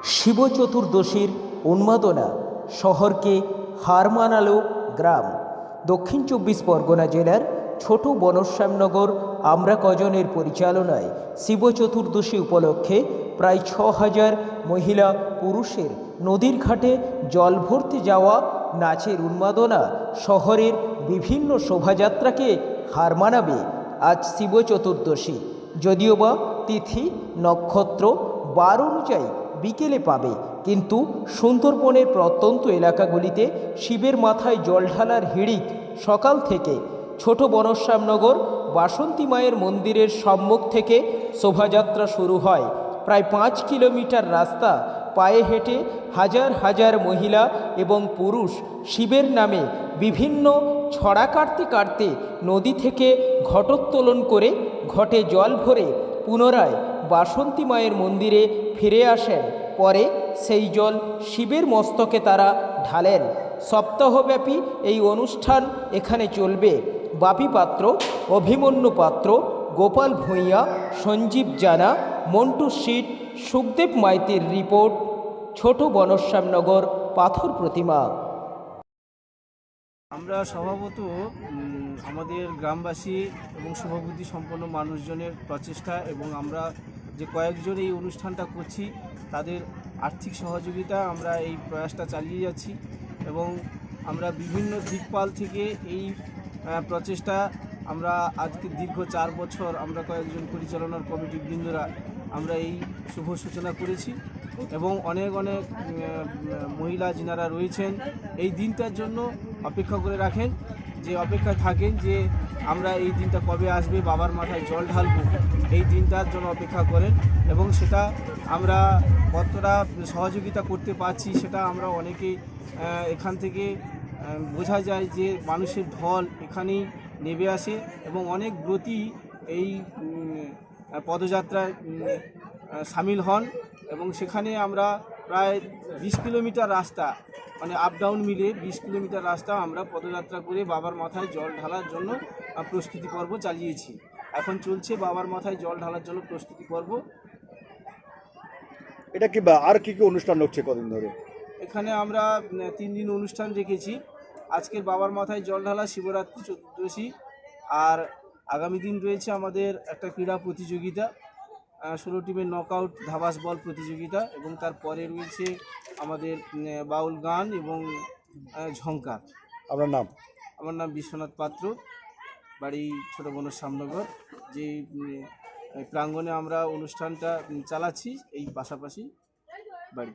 শিব চতুর্দশীর উন্মাদনা শহরকে হার মানালো গ্রাম। দক্ষিণ ২৪ পরগনা জেলার ছোট বনশ্যামনগর আমরা কজনের পরিচালনায় শিব চতুর্দশী উপলক্ষে প্রায় ৬,০০০ মহিলা পুরুষের নদীর ঘাটে জল ভরতে যাওয়া নাচের উন্মাদনা শহরের বিভিন্ন শোভাযাত্রাকে হার মানাবে আজ শিব চতুর্দশী। যদিও বা তিথি নক্ষত্র বার অনুযায়ী বিকেলে পাবে, কিন্তু সুন্দরবনের প্রত্যন্ত এলাকাগুলিতে শিবের মাথায় জল ঢালার হিড়িক সকাল থেকে। ছোট বনশ্যামনগর বাসন্তী মায়ের মন্দিরের সম্মুখ থেকে শোভাযাত্রা শুরু হয়। প্রায় ৫ কিলোমিটার রাস্তা পায়ে হেঁটে হাজার হাজার মহিলা এবং পুরুষ শিবের নামে বিভিন্ন ছড়া কাটতে কাটতে নদী থেকে ঘটোত্তোলন করে ঘটে জল ভরে পুনরায় বাসন্তী মায়ের মন্দিরে ফিরে আসেন। পরে সেই জল শিবের মস্তকে তারা ঢালেন। সপ্তাহব্যাপী এই অনুষ্ঠান এখানে চলবে। বাপি পাত্র, অভিমন্যু পাত্র, গোপাল ভূঁইয়া, সঞ্জীব জানা, মন্টু সিট, সুখদেব মাইতির রিপোর্ট, ছোট বনশ্যামনগর পাথর প্রতিমা। আমরা স্বভাবত আমাদের গ্রামবাসী এবং শুভবুদ্ধি সম্পন্ন মানুষজনের প্রচেষ্টা এবং আমরা যে কয়েকজন এই অনুষ্ঠানটা করছি তাদের আর্থিক সহযোগিতা আমরা এই প্রয়াসটা চালিয়ে যাচ্ছি এবং আমরা বিভিন্ন দিকপাল থেকে এই প্রচেষ্টা আমরা আজকে দীর্ঘ ৪ বছর আমরা কয়েকজন পরিচালনার কমিটি বৃন্দরা আমরা এই শুভ সূচনা করেছি এবং অনেক অনেক মহিলা যিনারা রয়েছেন এই দিনটার জন্য অপেক্ষা করে রাখেন, যে অপেক্ষায় থাকেন যে আমরা এই দিনটা কবে আসবে, বাবার মাথায় জল ঢালবো, এই দিনটার জন্য অপেক্ষা করেন এবং সেটা আমরা কতটা সহযোগিতা করতে পারছি সেটা আমরা অনেকেই এখান থেকে বোঝা যায় যে মানুষের ঢল এখানেই নেমে আসে এবং অনেক ব্রতী এই পদযাত্রায় সামিল হন এবং সেখানে আমরা প্রায় ২০ কিলোমিটার রাস্তা মানে আপ ডাউন মিলে ২০ কিলোমিটার রাস্তা আমরা পদযাত্রা করে বাবার মাথায় জল ঢালার জন্য প্রস্তুতি পর্ব চালিয়েছি। এখন চলছে বাবার মাথায় জল ঢালার জন্য প্রস্তুতি পর্ব। এটা কি আর কি কি অনুষ্ঠান হচ্ছে কদিন ধরে? এখানে আমরা ৩ দিন অনুষ্ঠান রেখেছি। আজকের বাবার মাথায় জল ঢালা, শিবরাত্রি চতুর্দশী, আর আগামী দিন রয়েছে আমাদের একটা ক্রীড়া প্রতিযোগিতা, ১৬ টিমের নকআউট ধাবাস বল প্রতিযোগিতা এবং তারপরে রয়েছে আমাদের বাউল গান এবং ঝঙ্কার। আপনার নাম? আমার নাম বিশ্বনাথ পাত্র, বাড়ি ছোট বনশ্যামনগর। যে প্রাঙ্গণে আমরা অনুষ্ঠানটা চালাচ্ছি এই পাশাপাশি বাড়ি।